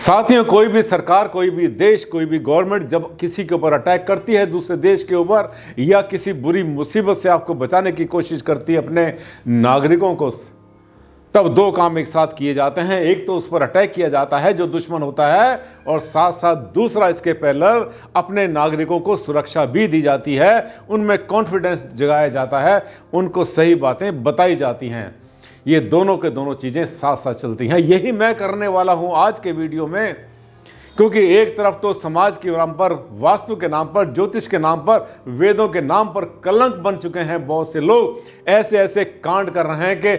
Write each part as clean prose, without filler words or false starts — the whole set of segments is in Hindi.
साथियों, कोई भी सरकार, कोई भी देश, कोई भी गवर्नमेंट जब किसी के ऊपर अटैक करती है, दूसरे देश के ऊपर, या किसी बुरी मुसीबत से आपको बचाने की कोशिश करती है अपने नागरिकों को, तब दो काम एक साथ किए जाते हैं। एक तो उस पर अटैक किया जाता है जो दुश्मन होता है, और साथ साथ दूसरा इसके पैरेलल अपने नागरिकों को सुरक्षा भी दी जाती है, उनमें कॉन्फिडेंस जगाया जाता है, उनको सही बातें बताई जाती हैं। ये दोनों के दोनों चीज़ें साथ साथ चलती हैं। यही मैं करने वाला हूं आज के वीडियो में, क्योंकि एक तरफ तो समाज के नाम पर, वास्तु के नाम पर, ज्योतिष के नाम पर, वेदों के नाम पर कलंक बन चुके हैं बहुत से लोग। ऐसे ऐसे कांड कर रहे हैं कि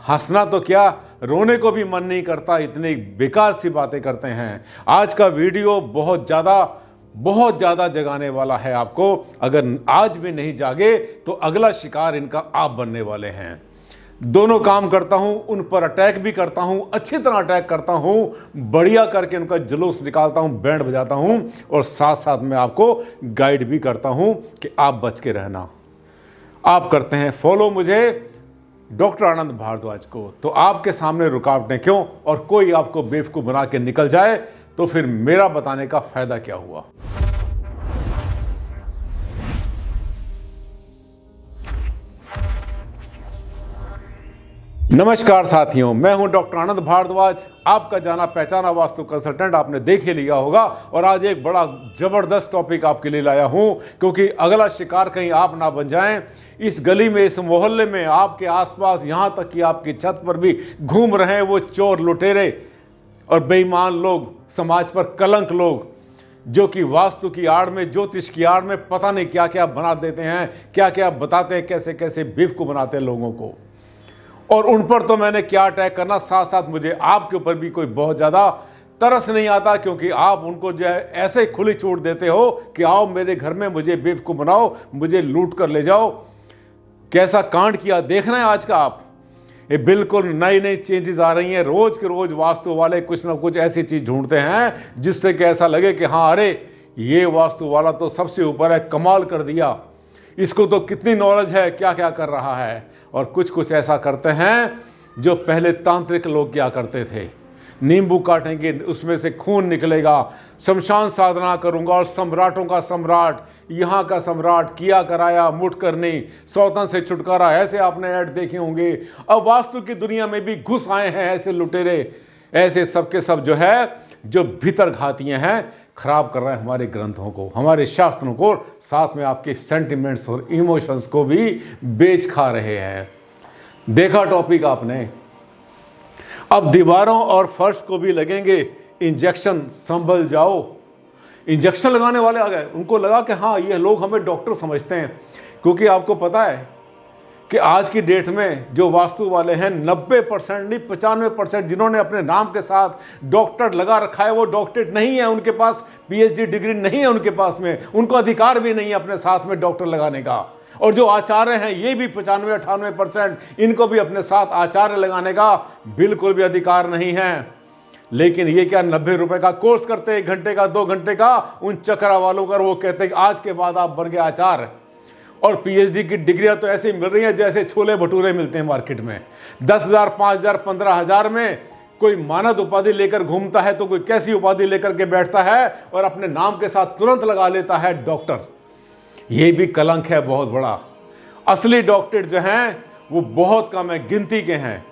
हंसना तो क्या, रोने को भी मन नहीं करता, इतनी बेकार सी बातें करते हैं। आज का वीडियो बहुत ज़्यादा जगाने वाला है आपको। अगर आज भी नहीं जागे तो अगला शिकार इनका आप बनने वाले हैं। दोनों काम करता हूं, उन पर अटैक भी करता हूं, अच्छी तरह अटैक करता हूं, बढ़िया करके उनका जुलूस निकालता हूं, बैंड बजाता हूं, और साथ साथ में आपको गाइड भी करता हूं कि आप बच के रहना। आप करते हैं फॉलो मुझे, डॉक्टर आनंद भारद्वाज को, तो आपके सामने रुकावटें क्यों, और कोई आपको बेवकूफ़ बना के निकल जाए तो फिर मेरा बताने का फायदा क्या हुआ। नमस्कार साथियों, मैं हूं डॉक्टर आनंद भारद्वाज, आपका जाना पहचाना वास्तु कंसल्टेंट। आपने देख ही लिया होगा, और आज एक बड़ा जबरदस्त टॉपिक आपके लिए लाया हूं, क्योंकि अगला शिकार कहीं आप ना बन जाएं। इस गली में, इस मोहल्ले में, आपके आसपास, यहां तक कि आपकी छत पर भी घूम रहे हैं वो चोर, लुटेरे और बेईमान लोग, समाज पर कलंक लोग, जो कि वास्तु की आड़ में, ज्योतिष की आड़ में पता नहीं क्या क्या बना देते हैं, क्या क्या बताते हैं, कैसे कैसे बेवकूफ बनाते हैं लोगों को। और उन पर तो मैंने क्या अटैक करना, साथ साथ मुझे आपके ऊपर भी कोई बहुत ज़्यादा तरस नहीं आता, क्योंकि आप उनको जो है ऐसे खुली छूट देते हो कि आओ मेरे घर में, मुझे बेवकूफ़ बनाओ, मुझे लूट कर ले जाओ। कैसा कांड किया देखना है आज का आप। ये बिल्कुल नई नई चेंजेस आ रही हैं, रोज़ के रोज़ वास्तु वाले कुछ ना कुछ ऐसी चीज़ ढूंढते हैं जिससे कि ऐसा लगे कि हाँ, अरे ये वास्तु वाला तो सबसे ऊपर है, कमाल कर दिया, इसको तो कितनी नॉलेज है, क्या क्या कर रहा है। और कुछ कुछ ऐसा करते हैं जो पहले तांत्रिक लोग क्या करते थे। नींबू काटेंगे, उसमें से खून निकलेगा, शमशान साधना करूंगा और सम्राटों का सम्राट, यहाँ का सम्राट, किया कराया, मुठ करनी, सौतन से छुटकारा, ऐसे आपने ऐड देखे होंगे। अब वास्तु की दुनिया में भी घुस आए हैं ऐसे लुटेरे, ऐसे सबके सब जो है, जो भीतर घातियाँ हैं, खराब कर रहे हैं हमारे ग्रंथों को, हमारे शास्त्रों को, साथ में आपके सेंटिमेंट्स और इमोशंस को भी बेच खा रहे हैं। देखा टॉपिक आपने। अब दीवारों और फर्श को भी लगेंगे इंजेक्शन, संभल जाओ। इंजेक्शन लगाने वाले आ गए, उनको लगा कि हाँ, ये लोग हमें डॉक्टर समझते हैं, क्योंकि आपको पता है कि आज की डेट में जो वास्तु वाले हैं, 90% नहीं 95% जिन्होंने अपने नाम के साथ डॉक्टर लगा रखा है, वो डॉक्टरेट नहीं है, उनके पास पीएचडी डिग्री नहीं है, उनके पास में, उनको अधिकार भी नहीं है अपने साथ में डॉक्टर लगाने का। और जो आचार्य हैं, ये भी 95-98%, इनको भी अपने साथ आचार्य लगाने का बिल्कुल भी अधिकार नहीं है। लेकिन ये क्या 90 रुपए का कोर्स करते, 1 घंटे का, 2 घंटे का, उन चक्रा वालों का, वो कहते हैं कि आज के बाद आप बन गए आचार्य। और पीएचडी की डिग्रियां तो ऐसे मिल रही हैं जैसे छोले भटूरे मिलते हैं मार्केट में। 10,000, 5,000, 15,000 में कोई मानद उपाधि लेकर घूमता है, तो कोई कैसी उपाधि लेकर के बैठता है और अपने नाम के साथ तुरंत लगा लेता है डॉक्टर। ये भी कलंक है बहुत बड़ा। असली डॉक्टरेट जो हैं वो बहुत कम है, गिनती के हैं,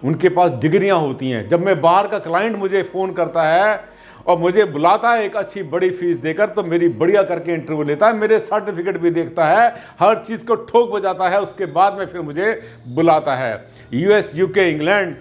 उनके पास डिग्रियां होती हैं। जब मैं बाहर का क्लाइंट मुझे फ़ोन करता है और मुझे बुलाता है एक अच्छी बड़ी फीस देकर, तो मेरी बढ़िया करके इंटरव्यू लेता है, मेरे सर्टिफिकेट भी देखता है, हर चीज़ को ठोक बजाता है, उसके बाद में फिर मुझे बुलाता है। यूएस, यूके, इंग्लैंड,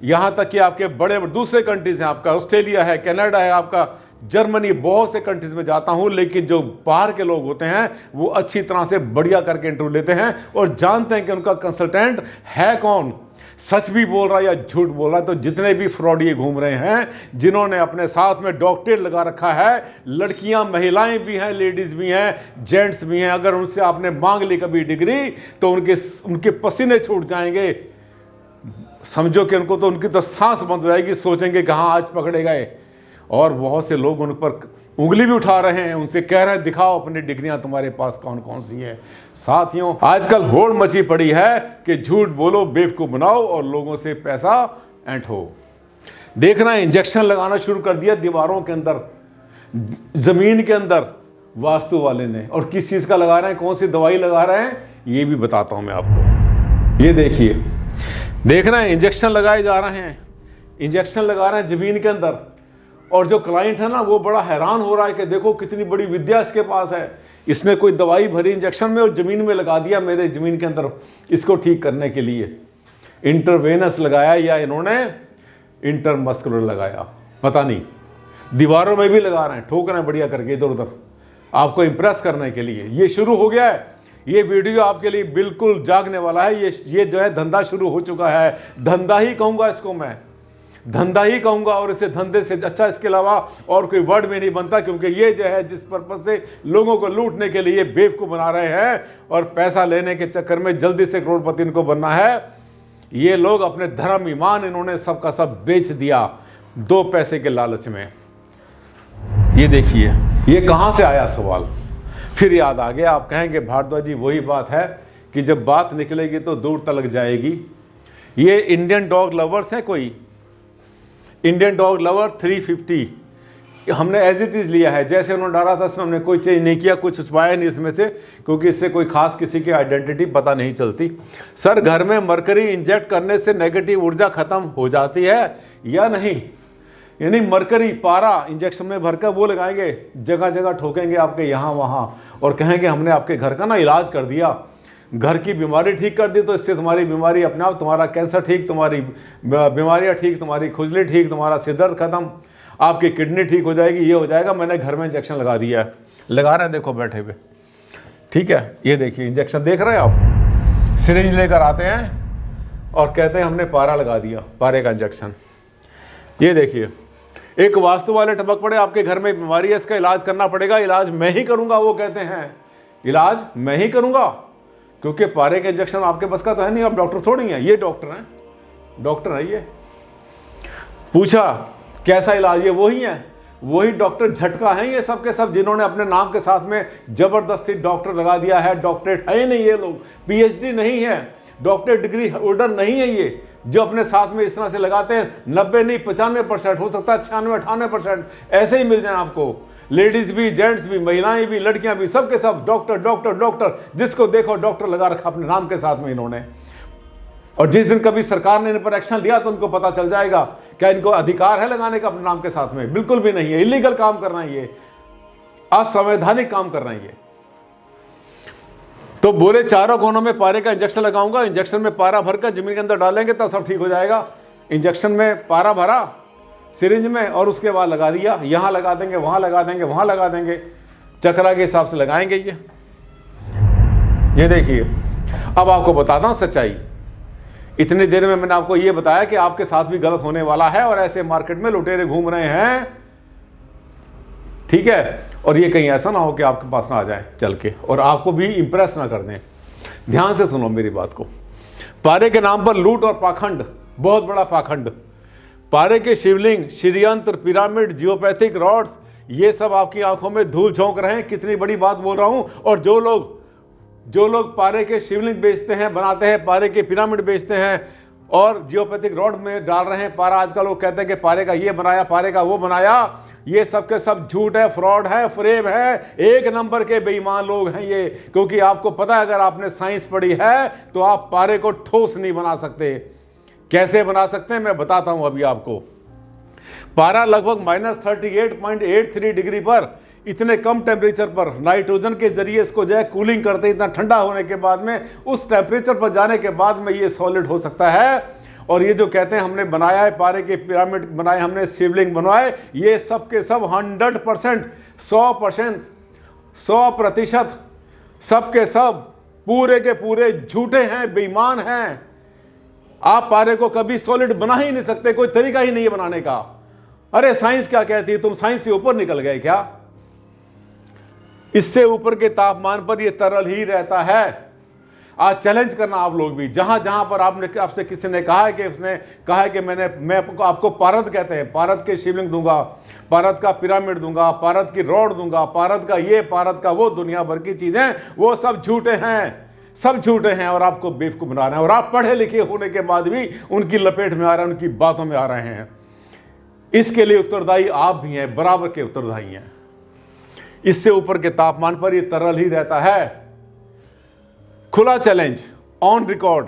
यहाँ तक कि आपके बड़े दूसरे कंट्रीज़ हैं, आपका ऑस्ट्रेलिया है, कनाडा है, आपका जर्मनी, बहुत से कंट्रीज़ में जाता हूँ। लेकिन जो बाहर के लोग होते हैं वो अच्छी तरह से बढ़िया करके इंटरव्यू लेते हैं और जानते हैं कि उनका कंसल्टेंट है कौन, सच भी बोल रहा है या झूठ बोल रहा है। तो जितने भी फ्रॉड ये घूम रहे हैं, जिन्होंने अपने साथ में डॉक्टरेट लगा रखा है, लड़कियां, महिलाएं भी हैं, लेडीज़ भी हैं, जेंट्स भी हैं, अगर उनसे आपने मांग ली कभी डिग्री तो उनके पसीने छूट जाएंगे। समझो कि उनको तो, उनकी तो सांस बंद हो जाएगी, सोचेंगे कि हाँ, आज पकड़े गए। और बहुत से लोग उन पर उंगली भी उठा रहे हैं, उनसे कह रहे हैं दिखाओ अपनी डिग्रियां तुम्हारे पास कौन कौन सी हैं। साथियों, आजकल होड़ मची पड़ी है कि झूठ बोलो, बेवकूफ़ बनाओ और लोगों से पैसा ऐंठो। देखना है, इंजेक्शन लगाना शुरू कर दिया दीवारों के अंदर, जमीन के अंदर वास्तु वाले ने। और किस चीज़ का लगा रहे हैं, कौन सी दवाई लगा रहे हैं, ये भी बताता हूँ मैं आपको। ये देखिए, देखना है, इंजेक्शन लगाए जा रहे हैं, इंजेक्शन लगा रहे हैं जमीन के अंदर। और जो क्लाइंट है ना, वो बड़ा हैरान हो रहा है कि देखो कितनी बड़ी विद्या इसके पास है, इसने कोई दवाई भरी इंजेक्शन में और ज़मीन में लगा दिया, मेरे ज़मीन के अंदर, इसको ठीक करने के लिए। इंटरवेनस लगाया या इन्होंने इंटरमस्कुलर लगाया, पता नहीं। दीवारों में भी लगा रहे हैं, ठोक रहे हैं बढ़िया करके इधर उधर, आपको इंप्रेस करने के लिए। ये शुरू हो गया है, ये वीडियो आपके लिए बिल्कुल जागने वाला है। ये जो है धंधा शुरू हो चुका है, धंधा ही कहूँगा इसको मैं, धंधा ही कहूँगा। और इसे धंधे से अच्छा इसके अलावा और कोई वर्ड में नहीं बनता, क्योंकि ये जो है जिस पर्पज से लोगों को लूटने के लिए बेवकूफ़ बना रहे हैं और पैसा लेने के चक्कर में जल्दी से करोड़पति इनको बनना है, ये लोग अपने धर्म ईमान इन्होंने सबका सब बेच दिया 2 पैसे के लालच में। ये देखिए, ये कहाँ से आया सवाल, फिर याद आ गया। आप कहेंगे भारद्वाज जी वही बात है कि जब बात निकलेगी तो दूर तक जाएगी। ये इंडियन डॉग लवर्स हैं, कोई इंडियन डॉग लवर 350 हमने एज इट इज़ लिया है, जैसे उन्होंने डाला था इसमें हमने कोई चेंज नहीं किया, कुछ छुपाया नहीं इसमें से, क्योंकि इससे कोई खास किसी की आइडेंटिटी पता नहीं चलती। सर, घर में मरकरी इंजेक्ट करने से नेगेटिव ऊर्जा खत्म हो जाती है या नहीं? यानी मरकरी पारा इंजेक्शन में भरकर वो लगाएंगे, जगह जगह ठोकेंगे आपके यहाँ वहाँ, और कहेंगे हमने आपके घर का ना इलाज कर दिया, घर की बीमारी ठीक कर दी, तो इससे तुम्हारी बीमारी अपने आप, तुम्हारा कैंसर ठीक, तुम्हारी बीमारियाँ ठीक, तुम्हारी खुजली ठीक, तुम्हारा सिर दर्द खत्म, आपकी किडनी ठीक हो जाएगी, ये हो जाएगा, मैंने घर में इंजेक्शन लगा दिया है। लगा रहे हैं, देखो बैठे हुए, ठीक है। ये देखिए इंजेक्शन देख रहे हैं आप, सिरिंज लेकर आते हैं और कहते हैं हमने पारा लगा दिया, पारे का इंजेक्शन। ये देखिए, एक वास्तु वाले टपक पड़े, आपके घर में बीमारी है, इसका इलाज करना पड़ेगा, इलाज मैं ही करूंगा, वो कहते हैं इलाज मैं ही करूंगा, क्योंकि पारे के इंजेक्शन आपके बस का तो है नहीं, आप डॉक्टर थोड़ी हैं, ये डॉक्टर हैं, डॉक्टर है ये। पूछा कैसा इलाज, ये वही है, वही डॉक्टर झटका है ये सब के सब, जिन्होंने अपने नाम के साथ में जबरदस्ती डॉक्टर लगा दिया है। डॉक्टरेट है ही नहीं ये लोग, पीएचडी नहीं है, डॉक्टर डिग्री होल्डर नहीं है ये, जो अपने साथ में इस तरह से लगाते हैं। 90 नहीं 95%, हो सकता है 96-98% ऐसे ही मिल जाए आपको। लेडीज भी, जेंट्स भी, महिलाएं भी, लड़कियां भी, सब के सब डॉक्टर डॉक्टर डॉक्टर, जिसको देखो डॉक्टर लगा रखा अपने नाम के साथ में इन्होंने। और जिस दिन कभी सरकार ने इन पर एक्शन लिया तो उनको पता चल जाएगा क्या इनको अधिकार है लगाने का अपने नाम के साथ में। बिल्कुल भी नहीं है, इलीगल काम कर रहे हैं ये, असंवैधानिक काम कर रहे हैं ये। तो बोले चारों कोनों में पारे का इंजेक्शन लगाऊंगा, इंजेक्शन में पारा भरकर जमीन के अंदर डालेंगे तब सब ठीक हो जाएगा। इंजेक्शन में पारा भरा सिरिंज में और उसके बाद लगा दिया, यहाँ लगा देंगे, वहाँ लगा देंगे, वहाँ लगा देंगे, चक्रा के हिसाब से लगाएंगे ये देखिए। अब आपको बताता हूँ सच्चाई। इतनी देर में मैंने आपको ये बताया कि आपके साथ भी गलत होने वाला है और ऐसे मार्केट में लुटेरे घूम रहे हैं, ठीक है। और ये कहीं ऐसा ना हो कि आपके पास ना आ जाए चल के और आपको भी इंप्रेस ना कर दें। ध्यान से सुनो मेरी बात को। पारे के नाम पर लूट और पाखंड, बहुत बड़ा पाखंड। पारे के शिवलिंग, श्रीयंत्र, पिरामिड, जियोपैथिक रॉड्स, ये सब आपकी आंखों में धूल झोंक रहे हैं। कितनी बड़ी बात बोल रहा हूं। और जो लोग पारे के शिवलिंग बेचते हैं, बनाते हैं, पारे के पिरामिड बेचते हैं और जियोपैथिक रॉड में डाल रहे हैं पारा। आजकल लोग कहते हैं कि पारे का ये बनाया, पारे का वो बनाया, ये सब के सब झूठ है, फ्रॉड है, फ्रेब है, एक नंबर के बेईमान लोग हैं ये। क्योंकि आपको पता है अगर आपने साइंस पढ़ी है तो आप पारे को ठोस नहीं बना सकते। कैसे बना सकते हैं मैं बताता हूं अभी आपको। पारा लगभग -38.83 डिग्री पर, इतने कम टेम्परेचर पर नाइट्रोजन के जरिए इसको जो है कूलिंग करते, इतना ठंडा होने के बाद में, उस टेम्परेचर पर जाने के बाद में ये सॉलिड हो सकता है। और ये जो कहते हैं हमने बनाया है, पारे के पिरामिड बनाए, हमने शिवलिंग बनवाए, ये सब के सब 100%, 100% सब के सब पूरे के पूरे झूठे हैं, बेईमान हैं। आप पारे को कभी सॉलिड बना ही नहीं सकते, कोई तरीका ही नहीं है बनाने का। अरे साइंस क्या कहती है, तुम साइंस से ऊपर निकल गए क्या? इससे ऊपर के तापमान पर यह तरल ही रहता है। आज चैलेंज करना आप लोग भी, जहां जहां पर आपसे किसी ने कहा है कि उसने कहा है कि मैं आपको पारद कहते हैं, पारद के शिवलिंग दूंगा, पारद का पिरामिड दूंगा, पारद की रॉड दूंगा, पारद का ये, पारद का वो, दुनिया भर की चीजें, वो सब झूठे हैं, सब झूठे हैं और आपको बेवकूफ बना रहे हैं। और आप पढ़े लिखे होने के बाद भी उनकी लपेट में आ रहे हैं, उनकी बातों में आ रहे हैं। इसके लिए उत्तरदायी आप भी हैं, बराबर के उत्तरदायी हैं। इससे ऊपर के तापमान पर यह तरल ही रहता है। खुला challenge, on record,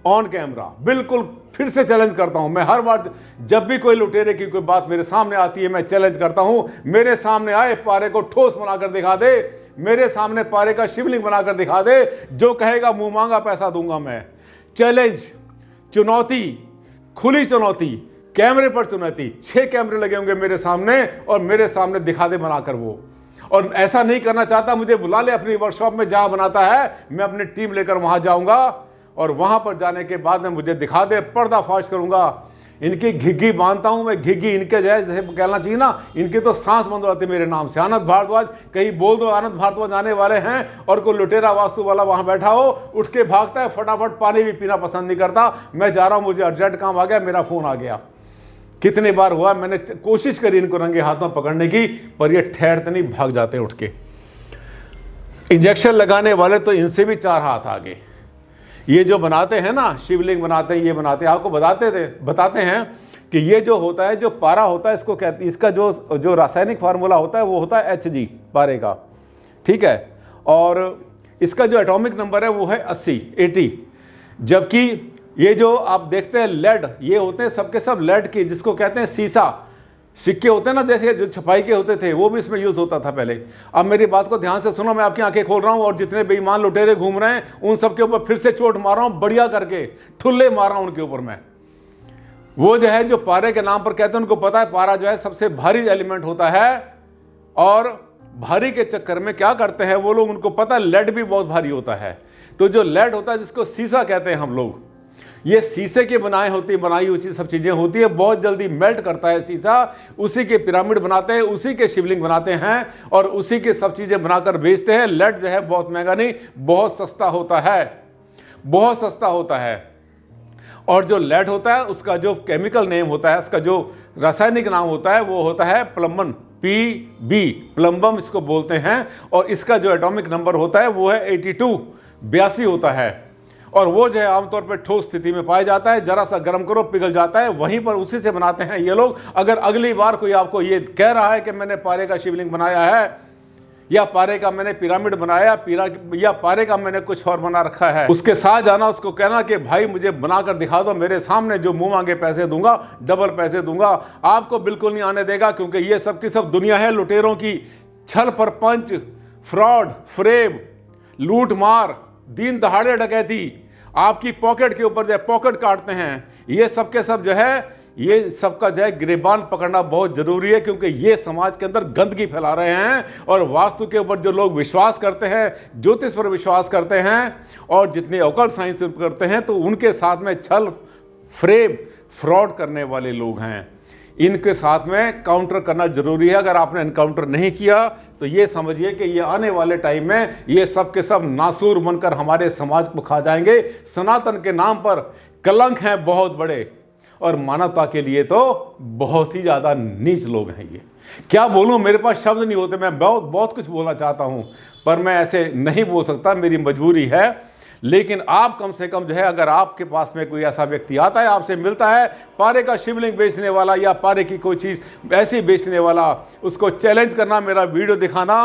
on camera, बिल्कुल फिर से चैलेंज करता हूं। मैं हर बार जब भी कोई लुटेरे की कोई बात मेरे सामने आती है, मैं चैलेंज करता हूं, मेरे सामने आए, पारे को ठोस बनाकर दिखा दे, मेरे सामने पारे का शिवलिंग बनाकर दिखा दे, जो कहेगा मुंह मांगा पैसा दूंगा मैं। चैलेंज, चुनौती, खुली चुनौती, कैमरे पर चुनौती। 6 कैमरे लगे होंगे मेरे सामने और मेरे सामने दिखा दे बनाकर वो। और ऐसा नहीं करना चाहता, मुझे बुला ले अपनी वर्कशॉप में जहां बनाता है, मैं अपनी टीम लेकर वहां जाऊंगा और वहां पर जाने के बाद में मुझे दिखा दे, पर्दाफाश करूंगा। इनकी घिग्गी बांधता हूं मैं, घिग्गी इनके जैसे कहना चाहिए ना, इनके तो सांस बंद हो जाती मेरे नाम से। आनंद भारद्वाज, कहीं बोल दो आनंद भारद्वाज आने वाले हैं और कोई लुटेरा वास्तु वाला वहां बैठा हो, उठ के भागता है, फटाफट पानी भी पीना पसंद नहीं करता। मैं जा रहा हूं, मुझे अर्जेंट काम आ गया, मेरा फोन आ गया। कितनी बार हुआ, मैंने कोशिश करी इनको रंगे हाथों पकड़ने की, पर ये ठहरते नहीं, भाग जाते उठ के। इंजेक्शन लगाने वाले तो इनसे भी 4 हाथ आगे। ये जो बनाते हैं ना, शिवलिंग बनाते हैं, ये बनाते हैं, आपको बताते हैं कि ये जो होता है, जो पारा होता है, इसको कहते, इसका जो रासायनिक फार्मूला होता है वो होता है Hg पारे का, ठीक है। और इसका जो एटॉमिक नंबर है वो है 80। जबकि ये जो आप देखते हैं लेड, ये होते हैं सबके सब लेड के, जिसको कहते हैं सीसा। सिक्के होते हैं ना, जैसे जो छपाई के होते थे, वो भी इसमें यूज होता था पहले। अब मेरी बात को ध्यान से सुनो, मैं आपकी आंखें खोल रहा हूं और जितने बेईमान लुटेरे घूम रहे हैं उन सबके ऊपर फिर से चोट मार रहा हूं, बढ़िया करके ठुल्ले मार रहा हूं उनके ऊपर मैं। वो जो है, जो पारे के नाम पर कहते हैं, उनको पता है पारा जो है सबसे भारी एलिमेंट होता है, और भारी के चक्कर में क्या करते हैं वो लोग, उनको पता है लेड भी बहुत भारी होता है। तो जो लेड होता है, जिसको सीसा कहते हैं हम लोग, ये शीशे के बनाई हुई सब चीजें होती है, बहुत जल्दी मेल्ट करता है शीशा। उसी के पिरामिड बनाते हैं, उसी के शिवलिंग बनाते हैं और उसी के सब चीजें बनाकर बेचते हैं। लेड जो है बहुत महंगा नहीं, बहुत सस्ता होता है, बहुत सस्ता होता है। और जो लेड होता है, उसका जो केमिकल नेम होता है, उसका जो रासायनिक नाम होता है, वो होता है प्लम्बन, PB, प्लम्बम इसको बोलते हैं। और इसका जो एटॉमिक नंबर होता है वो है 82 होता है। और वो जो है आमतौर पर ठोस स्थिति में पाया जाता है, जरा सा गर्म करो पिघल जाता है, वहीं पर उसी से बनाते हैं ये लोग। अगर अगली बार कोई आपको ये कह रहा है कि मैंने पारे का शिवलिंग बनाया है, या पारे का मैंने पिरामिड बनाया, या पारे का मैंने कुछ और बना रखा है, उसके साथ जाना, उसको कहना कि भाई मुझे बनाकर दिखा दो मेरे सामने, जो मुंह मांगे पैसे दूंगा, डबल पैसे दूंगा। आपको बिल्कुल नहीं आने देगा, क्योंकि ये सब की सब दुनिया है लुटेरों की। छल परपंच, फ्रॉड, फ्रेब, लूट मार, दिन दहाड़े डकैती, आपकी पॉकेट के ऊपर जो है पॉकेट काटते हैं, ये सब के सब जो है, ये सबका जो है गिरबान पकड़ना बहुत जरूरी है, क्योंकि ये समाज के अंदर गंदगी फैला रहे हैं। और वास्तु के ऊपर जो लोग विश्वास करते हैं, ज्योतिष पर विश्वास करते हैं और जितने ऑकल्ट साइंस करते हैं, तो उनके साथ में छल, फ्रेब, फ्रॉड करने वाले लोग हैं। इनके साथ में काउंटर करना जरूरी है। अगर आपने एनकाउंटर नहीं किया तो ये समझिए कि ये आने वाले टाइम में ये सब के सब नासूर बनकर हमारे समाज को खा जाएंगे। सनातन के नाम पर कलंक हैं बहुत बड़े, और मानवता के लिए तो बहुत ही ज़्यादा नीच लोग हैं ये। क्या बोलूँ, मेरे पास शब्द नहीं होते। मैं बहुत कुछ बोलना चाहता हूँ, पर मैं ऐसे नहीं बोल सकता, मेरी मजबूरी है। लेकिन आप कम से कम जो है, अगर आपके पास में कोई ऐसा व्यक्ति आता है, आपसे मिलता है, पारे का शिवलिंग बेचने वाला या पारे की कोई चीज़ ऐसी बेचने वाला, उसको चैलेंज करना, मेरा वीडियो दिखाना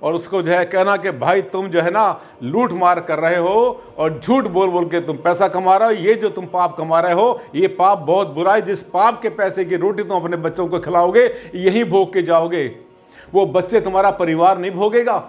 और उसको जो है कहना कि भाई तुम जो है ना लूट मार कर रहे हो और झूठ बोल बोल के तुम पैसा कमा रहे हो, ये जो तुम पाप कमा रहे हो ये पाप बहुत बुरा है। जिस पाप के पैसे की रोटी तुम अपने बच्चों को खिलाओगे, यही भोग के जाओगे। वो बच्चे तुम्हारा परिवार नहीं भोगेगा,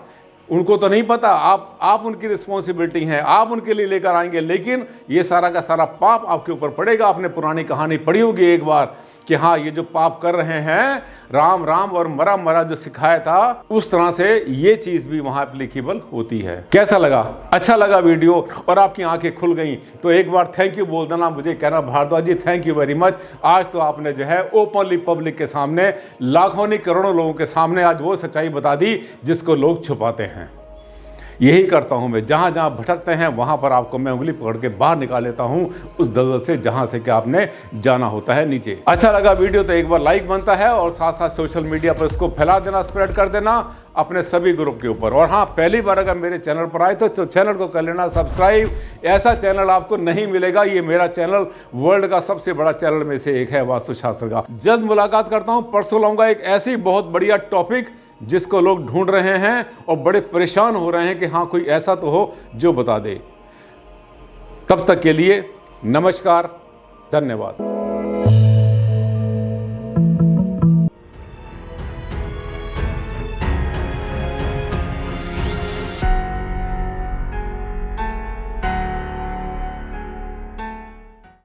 उनको तो नहीं पता, आप उनकी रिस्पॉन्सिबिलिटी हैं, आप उनके लिए लेकर आएंगे, लेकिन ये सारा का सारा पाप आपके ऊपर पड़ेगा। आपने पुरानी कहानी पढ़ी होगी एक बार कि हाँ, ये जो पाप कर रहे हैं, राम राम और मरा मरा जो सिखाया था, उस तरह से ये चीज़ भी वहाँ एप्लीकेबल होती है। कैसा लगा? अच्छा लगा वीडियो और आपकी आंखें खुल गई तो एक बार थैंक यू बोल देना मुझे, कहना भारद्वाज जी थैंक यू वेरी मच। आज तो आपने जो है ओपनली पब्लिक के सामने, लाखों नहीं करोड़ों लोगों के सामने आज वो सच्चाई बता दी जिसको लोग छुपाते हैं। यही करता हूं मैं, जहां जहां भटकते हैं वहां पर आपको मैं उंगली पकड़ के बाहर निकाल लेता हूं उस दलदल से जहां से कि आपने जाना होता है नीचे। अच्छा लगा वीडियो तो एक बार लाइक बनता है और साथ साथ सोशल मीडिया पर इसको फैला देना, स्प्रेड कर देना अपने सभी ग्रुप के ऊपर। और हाँ, पहली बार अगर मेरे चैनल पर आए तो चैनल को कर लेना सब्सक्राइब। ऐसा चैनल आपको नहीं मिलेगा, ये मेरा चैनल वर्ल्ड का सबसे बड़ा चैनल में से एक है वास्तुशास्त्र का। जल्द मुलाकात करता हूं, परसों लाऊंगा एक ऐसी बहुत बढ़िया टॉपिक जिसको लोग ढूंढ रहे हैं और बड़े परेशान हो रहे हैं कि हाँ कोई ऐसा तो हो जो बता दे। तब तक के लिए नमस्कार, धन्यवाद।